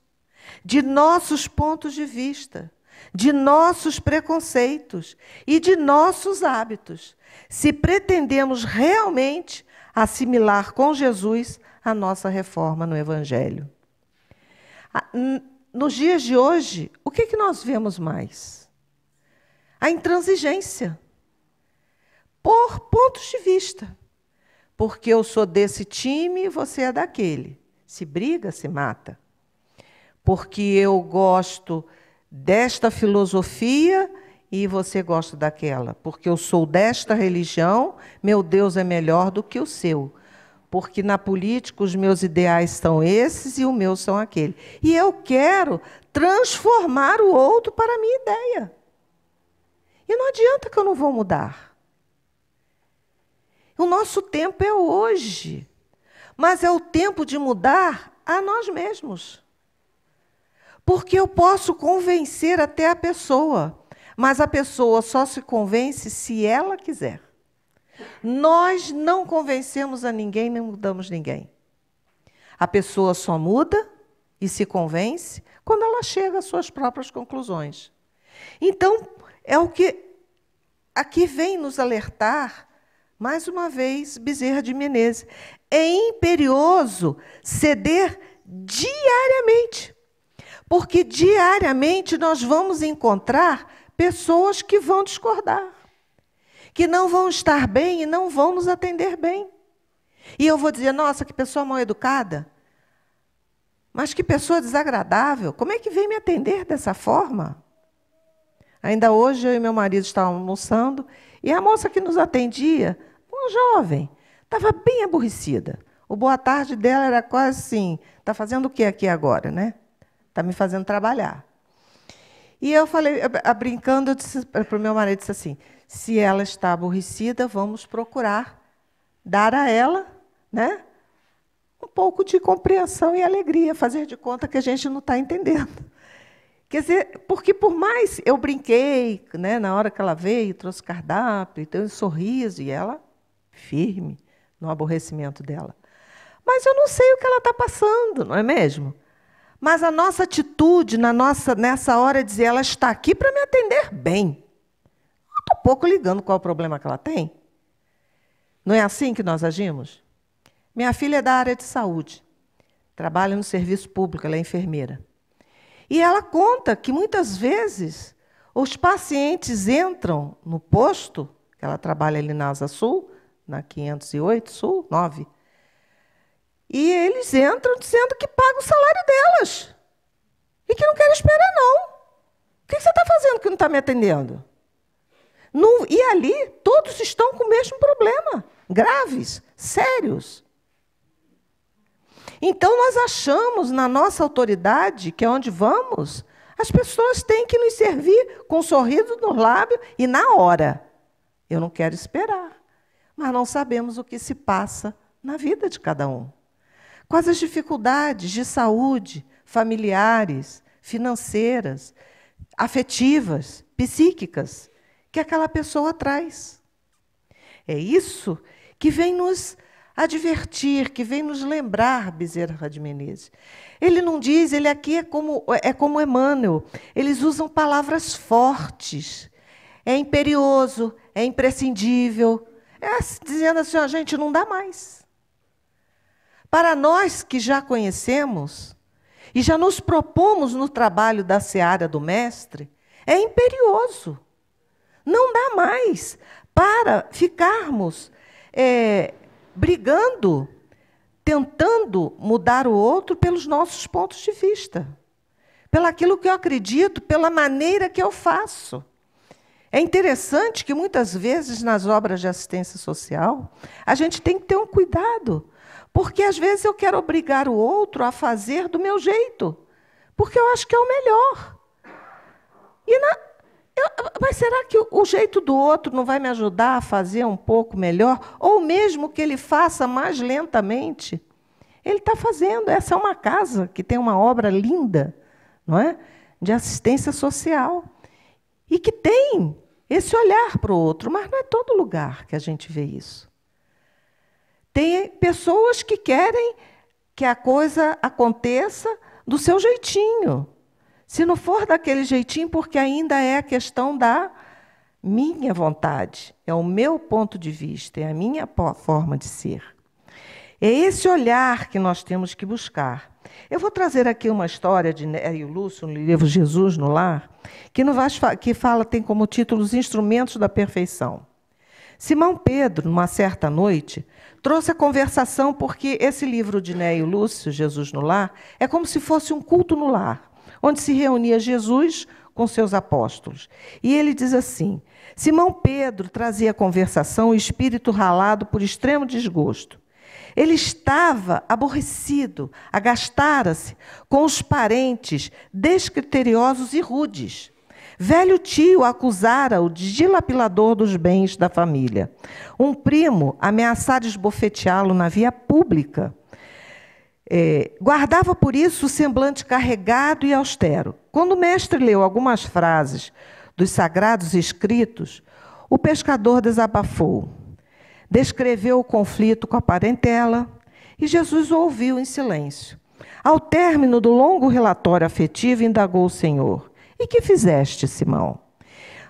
de nossos pontos de vista, de nossos preconceitos e de nossos hábitos, se pretendemos realmente assimilar com Jesus a nossa reforma no Evangelho. Nos dias de hoje, o que nós vemos mais? A intransigência, por pontos de vista. Porque eu sou desse time e você é daquele. Se briga, se mata. Porque eu gosto desta filosofia e você gosta daquela. Porque eu sou desta religião, meu Deus é melhor do que o seu. Porque na política os meus ideais são esses e os meus são aquele. E eu quero transformar o outro para a minha ideia. E não adianta que eu não vou mudar. O nosso tempo é hoje, mas é o tempo de mudar a nós mesmos. Porque eu posso convencer até a pessoa, mas a pessoa só se convence se ela quiser. Nós não convencemos a ninguém, nem mudamos ninguém. A pessoa só muda e se convence quando ela chega às suas próprias conclusões. Então, é o que aqui vem nos alertar, mais uma vez, Bezerra de Menezes. É imperioso ceder diariamente, porque diariamente nós vamos encontrar pessoas que vão discordar, que não vão estar bem e não vão nos atender bem. E eu vou dizer, nossa, que pessoa mal educada, mas que pessoa desagradável, como é que vem me atender dessa forma? Ainda hoje eu e meu marido estávamos almoçando, e a moça que nos atendia, uma jovem, estava bem aborrecida. O boa tarde dela era quase assim, está fazendo o que aqui agora, né? Está me fazendo trabalhar. E eu falei, brincando, eu disse para o meu marido, disse assim, se ela está aborrecida, vamos procurar dar a ela, né, um pouco de compreensão e alegria, fazer de conta que a gente não está entendendo. Quer dizer, porque por mais eu brinquei, né, na hora que ela veio, trouxe cardápio, então um sorriso, e ela firme no aborrecimento dela. Mas eu não sei o que ela está passando, não é mesmo? Mas a nossa atitude nessa hora é dizer, ela está aqui para me atender bem. Eu estou pouco ligando qual é o problema que ela tem. Não é assim que nós agimos? Minha filha é da área de saúde, trabalha no serviço público, ela é enfermeira. E ela conta que, muitas vezes, os pacientes entram no posto, ela trabalha ali na Asa Sul, na 508 Sul, 9. E eles entram dizendo que pagam o salário delas. E que não querem esperar, não. O que você está fazendo que não está me atendendo? E ali, todos estão com o mesmo problema. Graves, sérios. Então, nós achamos na nossa autoridade, que é onde vamos, as pessoas têm que nos servir com um sorriso no lábio e na hora. Eu não quero esperar. Mas não sabemos o que se passa na vida de cada um. Quais as dificuldades de saúde, familiares, financeiras, afetivas, psíquicas, que aquela pessoa traz. É isso que vem nos advertir, que vem nos lembrar Bezerra de Menezes. Ele não diz, ele aqui é como Emmanuel, eles usam palavras fortes, é imperioso, é imprescindível, dizendo assim, ó, gente, não dá mais. Para nós que já conhecemos e já nos propomos no trabalho da seara do Mestre, é imperioso. Não dá mais para ficarmos brigando, tentando mudar o outro pelos nossos pontos de vista, pelaquilo que eu acredito, pela maneira que eu faço. É interessante que, muitas vezes, nas obras de assistência social, a gente tem que ter um cuidado, porque, às vezes, eu quero obrigar o outro a fazer do meu jeito, porque eu acho que é o melhor. Mas será que o jeito do outro não vai me ajudar a fazer um pouco melhor? Ou mesmo que ele faça mais lentamente? Ele está fazendo. Essa é uma casa que tem uma obra linda, não é? De assistência social. E que tem esse olhar para o outro, mas não é todo lugar que a gente vê isso. Tem pessoas que querem que a coisa aconteça do seu jeitinho. Se não for daquele jeitinho, porque ainda é a questão da minha vontade, é o meu ponto de vista, é a minha forma de ser. É esse olhar que nós temos que buscar. Eu vou trazer aqui uma história de Neio Lúcio, no livro Jesus no Lar, que tem como título Os Instrumentos da Perfeição. Simão Pedro, numa certa noite, trouxe a conversação, porque esse livro de Neio Lúcio, Jesus no Lar, é como se fosse um culto no lar, onde se reunia Jesus com seus apóstolos. E ele diz assim, Simão Pedro trazia à conversação o espírito ralado por extremo desgosto. Ele estava aborrecido, agastara-se com os parentes descriteriosos e rudes. Velho tio acusara-o de dilapilador dos bens da família. Um primo ameaçara esbofeteá-lo na via pública. Guardava por isso o semblante carregado e austero. Quando o mestre leu algumas frases dos sagrados escritos, o pescador desabafou. Descreveu o conflito com a parentela e Jesus o ouviu em silêncio. Ao término do longo relatório afetivo, indagou o Senhor: E que fizeste, Simão?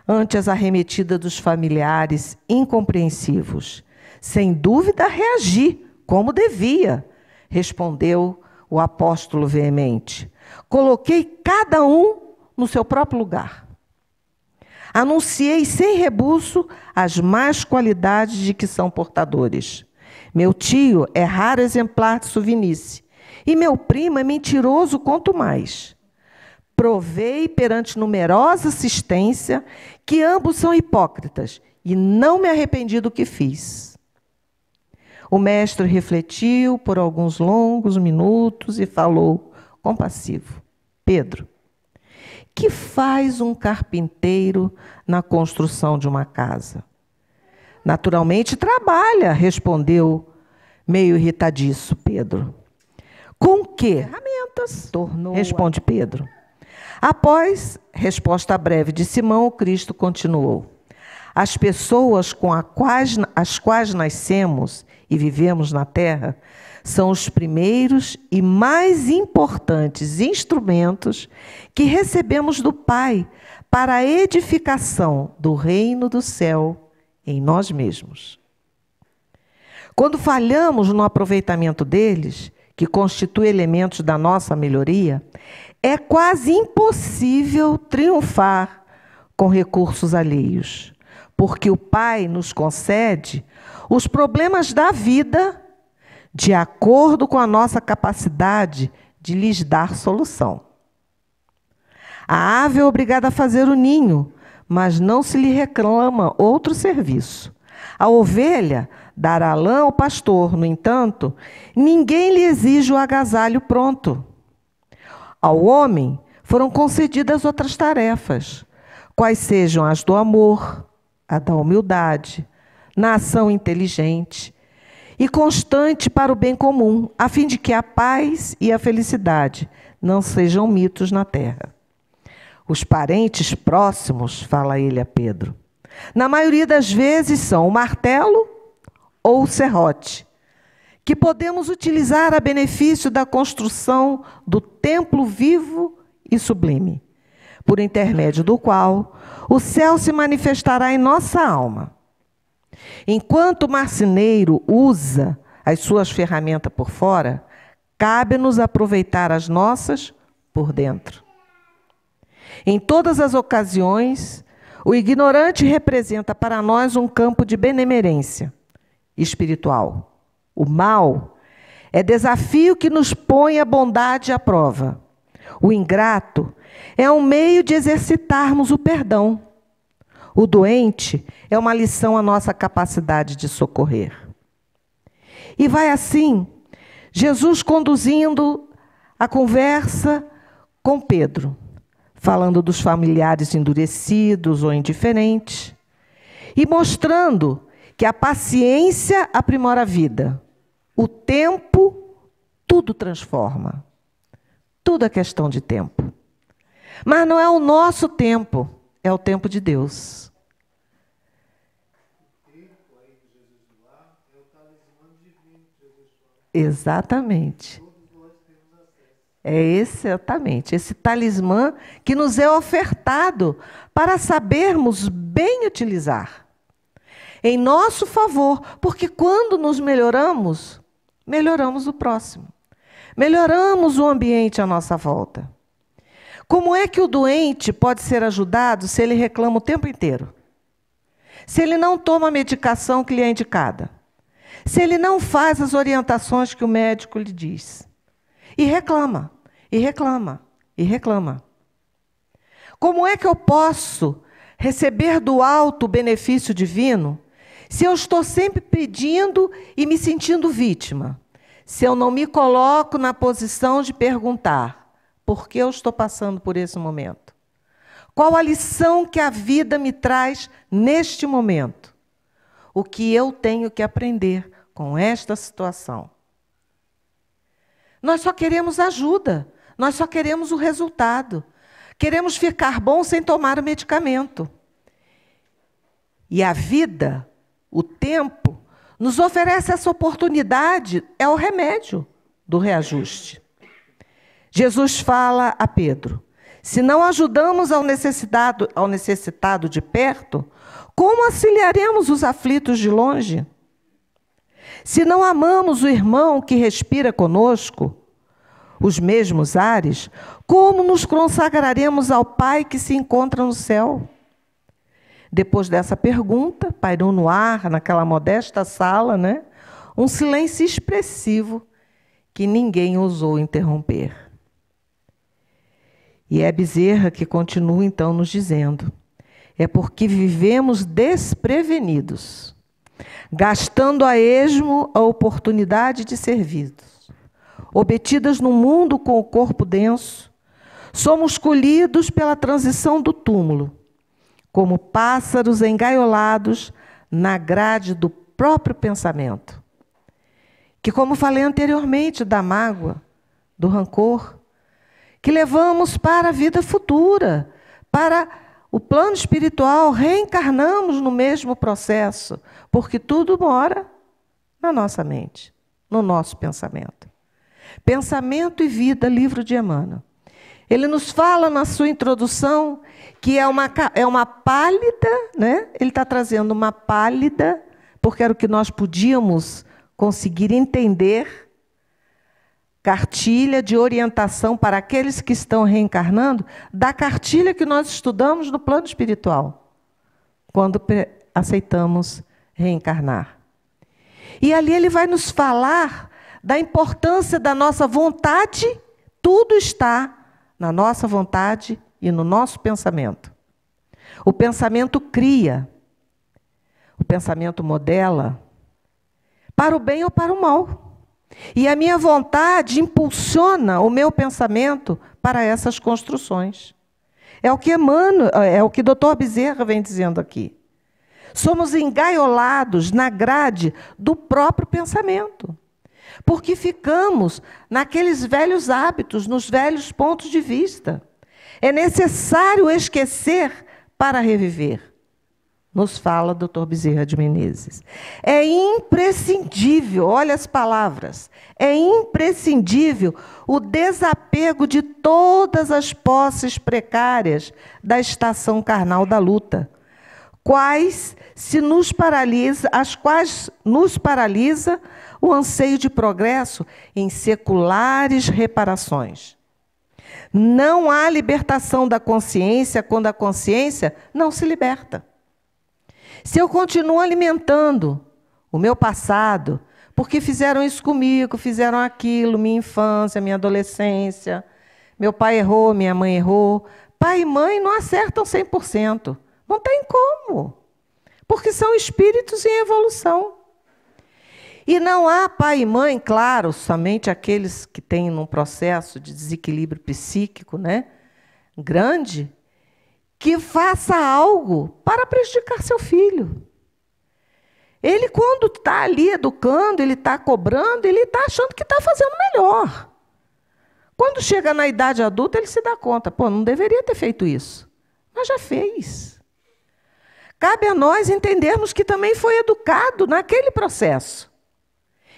Ante as arremetidas dos familiares incompreensivos. Sem dúvida, reagi, como devia, respondeu o apóstolo veemente. Coloquei cada um no seu próprio lugar. Anunciei sem rebuço as más qualidades de que são portadores. Meu tio é raro exemplar de suvinice, e meu primo é mentiroso quanto mais. Provei perante numerosa assistência que ambos são hipócritas, e não me arrependi do que fiz. O mestre refletiu por alguns longos minutos e falou, compassivo: Pedro, que faz um carpinteiro na construção de uma casa? Naturalmente trabalha, respondeu meio irritadiço Pedro. Com que? Ferramentas, responde Pedro. Após resposta breve de Simão, o Cristo continuou. As pessoas com as quais nascemos e vivemos na terra são os primeiros e mais importantes instrumentos que recebemos do Pai para a edificação do reino do céu em nós mesmos. Quando falhamos no aproveitamento deles, que constitui elementos da nossa melhoria, é quase impossível triunfar com recursos alheios. porque o Pai nos concede os problemas da vida de acordo com a nossa capacidade de lhes dar solução. A ave é obrigada a fazer o ninho, mas não se lhe reclama outro serviço. A ovelha dará lã ao pastor, no entanto, ninguém lhe exige o agasalho pronto. Ao homem foram concedidas outras tarefas, quais sejam as do amor, a da humildade, na ação inteligente e constante para o bem comum, a fim de que a paz e a felicidade não sejam mitos na terra. Os parentes próximos, fala ele a Pedro, na maioria das vezes são o martelo ou o serrote, que podemos utilizar a benefício da construção do templo vivo e sublime, por intermédio do qual o céu se manifestará em nossa alma. Enquanto o marceneiro usa as suas ferramentas por fora, cabe-nos aproveitar as nossas por dentro. Em todas as ocasiões, o ignorante representa para nós um campo de benemerência espiritual. O mal é desafio que nos põe a bondade à prova. O ingrato é um meio de exercitarmos o perdão. O doente é uma lição à nossa capacidade de socorrer. E vai assim, Jesus conduzindo a conversa com Pedro, falando dos familiares endurecidos ou indiferentes, e mostrando que a paciência aprimora a vida. O tempo tudo transforma. Tudo é questão de tempo. Mas não é o nosso tempo, é o tempo de Deus. Exatamente. É exatamente esse talismã que nos é ofertado para sabermos bem utilizar. Em nosso favor, porque quando nos melhoramos, melhoramos o próximo. Melhoramos o ambiente à nossa volta. Como é que o doente pode ser ajudado se ele reclama o tempo inteiro? Se ele não toma a medicação que lhe é indicada? Se ele não faz as orientações que o médico lhe diz? E reclama, e reclama, e reclama. Como é que eu posso receber do alto o benefício divino se eu estou sempre pedindo e me sentindo vítima? Se eu não me coloco na posição de perguntar por que eu estou passando por esse momento? Qual a lição que a vida me traz neste momento? O que eu tenho que aprender com esta situação? Nós só queremos ajuda, nós só queremos o resultado. Queremos ficar bom sem tomar o medicamento. E a vida, o tempo, nos oferece essa oportunidade, é o remédio do reajuste. Jesus fala a Pedro: se não ajudamos ao necessitado de perto, como auxiliaremos os aflitos de longe? Se não amamos o irmão que respira conosco os mesmos ares, como nos consagraremos ao Pai que se encontra no céu? Depois dessa pergunta, pairou no ar, naquela modesta sala, né, um silêncio expressivo que ninguém ousou interromper. E é Bezerra que continua, então, nos dizendo: é porque vivemos desprevenidos, gastando a esmo a oportunidade de servidos, obtidas no mundo com o corpo denso, somos colhidos pela transição do túmulo, como pássaros engaiolados na grade do próprio pensamento, que, como falei anteriormente, da mágoa, do rancor, que levamos para a vida futura, para o plano espiritual, reencarnamos no mesmo processo, porque tudo mora na nossa mente, no nosso pensamento. Pensamento e Vida, livro de Emmanuel. Ele nos fala na sua introdução que é uma pálida, né? Ele está trazendo uma pálida, porque era o que nós podíamos conseguir entender, cartilha de orientação para aqueles que estão reencarnando, da cartilha que nós estudamos no plano espiritual, quando aceitamos reencarnar. E ali ele vai nos falar da importância da nossa vontade. Tudo está na nossa vontade e no nosso pensamento. O pensamento cria, o pensamento modela, para o bem ou para o mal. E a minha vontade impulsiona o meu pensamento para essas construções. É o que Emmanuel, é o que Dr. Bezerra vem dizendo aqui. Somos engaiolados na grade do próprio pensamento, porque ficamos naqueles velhos hábitos, nos velhos pontos de vista. É necessário esquecer para reviver, nos fala Dr. Bezerra de Menezes. É imprescindível, olha as palavras, é imprescindível o desapego de todas as posses precárias da estação carnal da luta, as quais nos paralisa o anseio de progresso em seculares reparações. Não há libertação da consciência quando a consciência não se liberta. Se eu continuo alimentando o meu passado, porque fizeram isso comigo, fizeram aquilo, minha infância, minha adolescência, meu pai errou, minha mãe errou, pai e mãe não acertam 100%. Não tem como, porque são espíritos em evolução. E não há pai e mãe, claro, somente aqueles que têm um processo de desequilíbrio psíquico, né, grande, que faça algo para prejudicar seu filho. Ele, quando está ali educando, ele está cobrando, ele está achando que está fazendo melhor. Quando chega na idade adulta, ele se dá conta, pô, não deveria ter feito isso, mas já fez. Cabe a nós entendermos que também foi educado naquele processo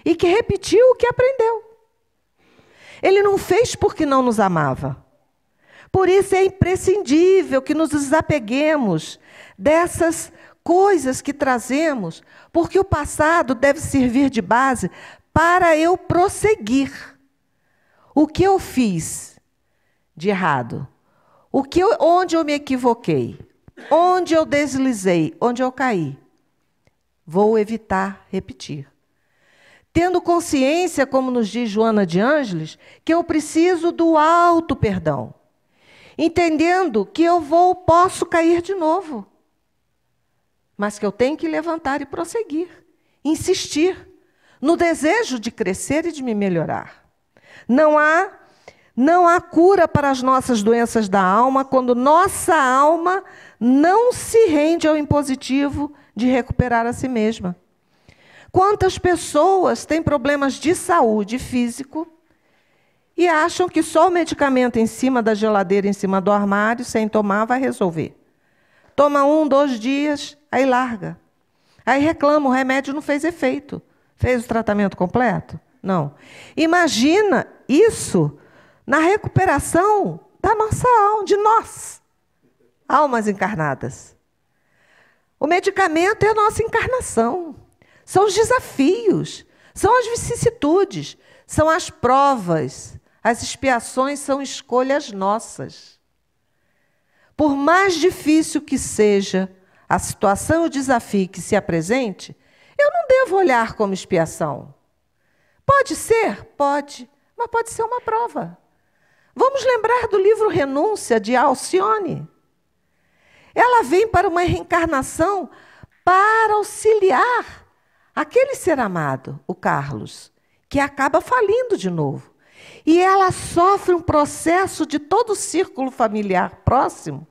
e que repetiu o que aprendeu. Ele não fez porque não nos amava. Por isso é imprescindível que nos desapeguemos dessas coisas que trazemos, porque o passado deve servir de base para eu prosseguir. O que eu fiz de errado? Onde eu me equivoquei? Onde eu deslizei? Onde eu caí? Vou evitar repetir. Tendo consciência, como nos diz Joana de Ângeles, que eu preciso do auto-perdão. Entendendo que posso cair de novo. Mas que eu tenho que levantar e prosseguir. Insistir no desejo de crescer e de me melhorar. Não há cura para as nossas doenças da alma quando nossa alma não se rende ao impositivo de recuperar a si mesma. Quantas pessoas têm problemas de saúde físico e acham que só o medicamento em cima da geladeira, em cima do armário, sem tomar, vai resolver. Toma 1, 2 dias, aí larga. Aí reclama, o remédio não fez efeito. Fez o tratamento completo? Não. Imagina isso na recuperação da nossa alma, de nós, almas encarnadas. O medicamento é a nossa encarnação. São os desafios, são as vicissitudes, são as provas. As expiações são escolhas nossas. Por mais difícil que seja a situação e o desafio que se apresente, eu não devo olhar como expiação. Pode ser? Pode, mas pode ser uma prova. Vamos lembrar do livro Renúncia, de Alcione. Ela vem para uma reencarnação para auxiliar aquele ser amado, o Carlos, que acaba falindo de novo. E ela sofre um processo de todo o círculo familiar próximo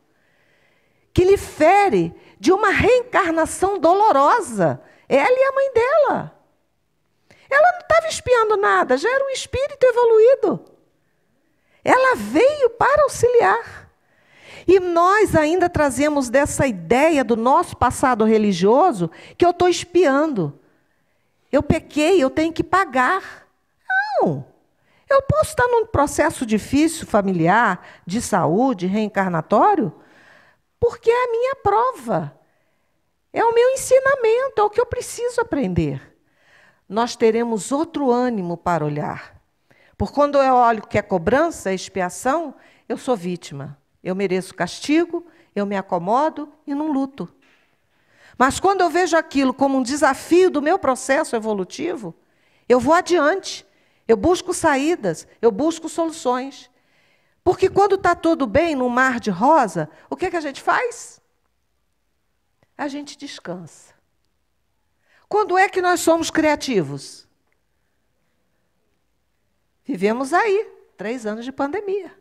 que lhe fere de uma reencarnação dolorosa. Ela e a mãe dela. Ela não estava espiando nada, já era um espírito evoluído. Ela veio para auxiliar. E nós ainda trazemos dessa ideia do nosso passado religioso que eu estou espiando. Eu pequei, eu tenho que pagar. Não. Eu posso estar num processo difícil, familiar, de saúde, reencarnatório, porque é a minha prova. É o meu ensinamento, é o que eu preciso aprender. Nós teremos outro ânimo para olhar. Porque quando eu olho que é cobrança, é expiação, eu sou vítima. Eu mereço castigo, eu me acomodo e não luto. Mas quando eu vejo aquilo como um desafio do meu processo evolutivo, eu vou adiante, eu busco saídas, eu busco soluções. Porque quando está tudo bem, no mar de rosa, o que a gente faz? A gente descansa. Quando é que nós somos criativos? Vivemos aí, 3 anos de pandemia.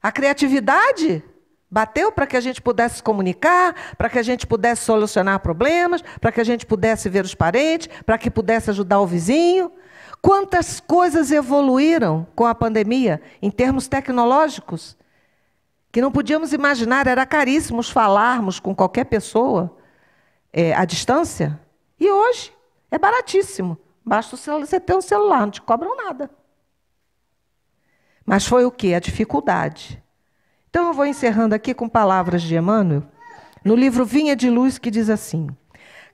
A criatividade bateu para que a gente pudesse se comunicar, para que a gente pudesse solucionar problemas, para que a gente pudesse ver os parentes, para que pudesse ajudar o vizinho. Quantas coisas evoluíram com a pandemia, em termos tecnológicos, que não podíamos imaginar, era caríssimo falarmos com qualquer pessoa à distância. E hoje é baratíssimo. Basta você ter um celular, não te cobram nada. Mas foi o quê? A dificuldade. Então, eu vou encerrando aqui com palavras de Emmanuel, no livro Vinha de Luz, que diz assim: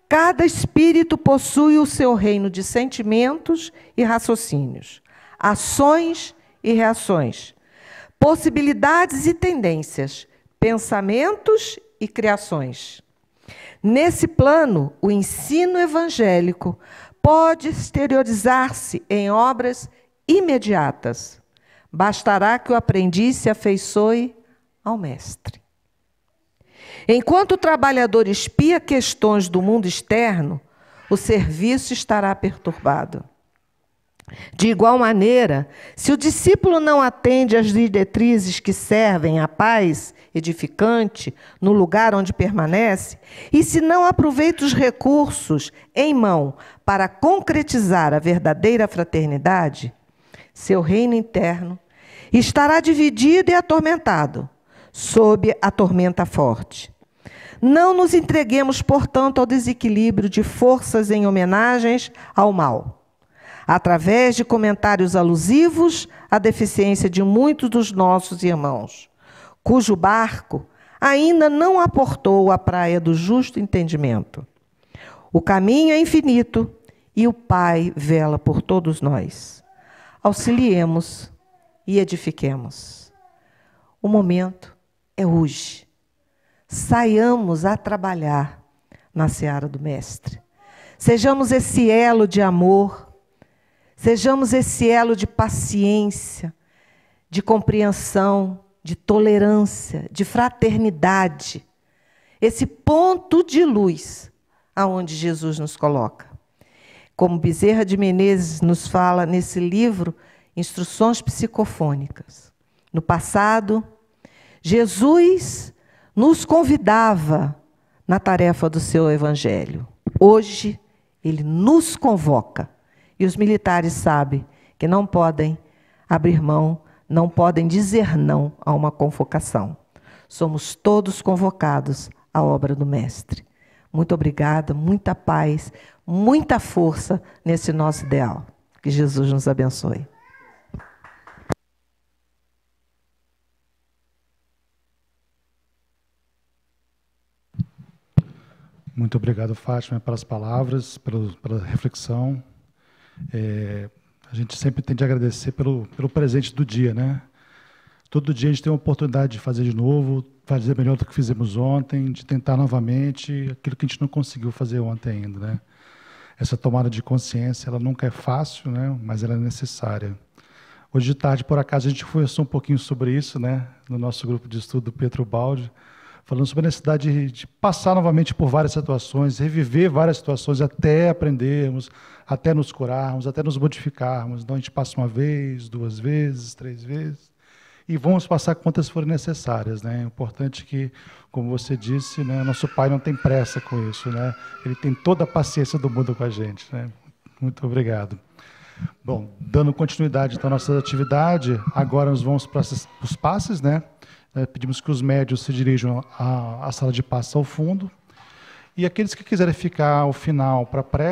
cada espírito possui o seu reino de sentimentos e raciocínios, ações e reações, possibilidades e tendências, pensamentos e criações. Nesse plano, o ensino evangélico pode exteriorizar-se em obras imediatas. Bastará que o aprendiz se afeiçoe ao mestre. Enquanto o trabalhador espia questões do mundo externo, o serviço estará perturbado. De igual maneira, se o discípulo não atende às diretrizes que servem à paz edificante no lugar onde permanece, e se não aproveita os recursos em mão para concretizar a verdadeira fraternidade, seu reino interno estará dividido e atormentado, sob a tormenta forte. Não nos entreguemos, portanto, ao desequilíbrio de forças em homenagens ao mal, através de comentários alusivos à deficiência de muitos dos nossos irmãos, cujo barco ainda não aportou à praia do justo entendimento. O caminho é infinito e o Pai vela por todos nós. Auxiliemos e edifiquemos. O momento é hoje. Saiamos a trabalhar na seara do Mestre. Sejamos esse elo de amor, sejamos esse elo de paciência, de compreensão, de tolerância, de fraternidade. Esse ponto de luz aonde Jesus nos coloca. Como Bezerra de Menezes nos fala nesse livro, Instruções Psicofônicas. No passado, Jesus nos convidava na tarefa do seu evangelho. Hoje, ele nos convoca. E os militares sabem que não podem abrir mão, não podem dizer não a uma convocação. Somos todos convocados à obra do Mestre. Muito obrigada, muita paz, muita força nesse nosso ideal. Que Jesus nos abençoe. Muito obrigado, Fátima, pelas palavras, pela reflexão. A gente sempre tem de agradecer pelo presente do dia, né? Todo dia a gente tem uma oportunidade de fazer de novo, fazer melhor do que fizemos ontem, de tentar novamente aquilo que a gente não conseguiu fazer ontem ainda, né? Essa tomada de consciência, ela nunca é fácil, né? Mas ela é necessária. Hoje de tarde, por acaso, a gente conversou um pouquinho sobre isso, né? No nosso grupo de estudo do Pedro Baldi, falando sobre a necessidade de passar novamente por várias situações, reviver várias situações até aprendermos, até nos curarmos, até nos modificarmos. Então, a gente passa 1 vez, 2 vezes, 3 vezes, e vamos passar quantas forem necessárias, né? É importante que, como você disse, né, nosso Pai não tem pressa com isso, né? Ele tem toda a paciência do mundo com a gente, né? Muito obrigado. Bom, dando continuidade então, à nossa atividade, agora nós vamos para os passes, né? Pedimos que os médios se dirijam à sala de passes ao fundo. E aqueles que quiserem ficar ao final para pré